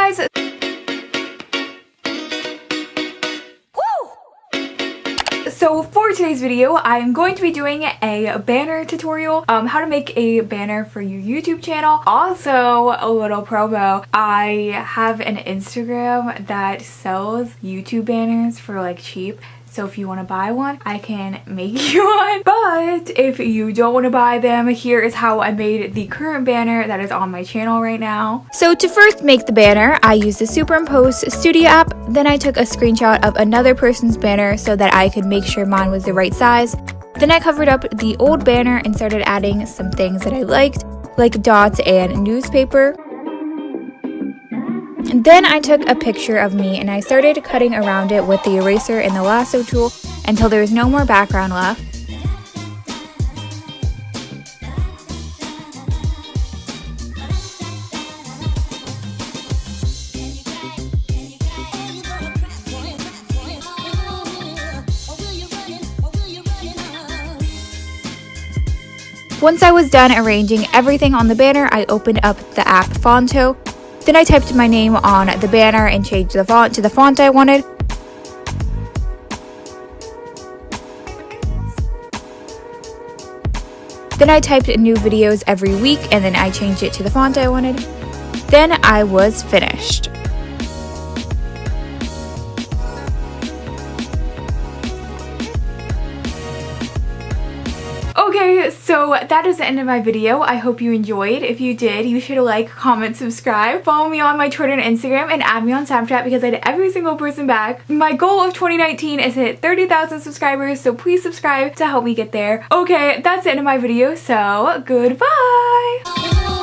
guys! So for today's video, I'm going to be doing a banner tutorial, how to make a banner for your YouTube channel. Also, a little promo, I have an Instagram that sells YouTube banners for like cheap. So if you want to buy one, I can make you one. But if you don't want to buy them, here is how I made the current banner that is on my channel right now. So to first make the banner, I used the Superimpose Studio app. Then I took a screenshot of another person's banner so that I could make sure mine was the right size. Then I covered up the old banner and started adding some things that I liked, like dots and newspaper. And then I took a picture of me and I started cutting around it with the eraser and the lasso tool until there was no more background left. Once I was done arranging everything on the banner, I opened up the app Phonto. Then I typed my name on the banner and changed the font to the font I wanted. Then I typed new videos every week and then I changed it to the font I wanted. Then I was finished. Okay, so that is the end of my video. I hope you enjoyed. If you did, you should like, comment, subscribe. Follow me on my Twitter and Instagram and add me on Snapchat because I did every single person back. My goal of 2019 is to hit 30,000 subscribers, so please subscribe to help me get there. Okay, that's the end of my video, so goodbye!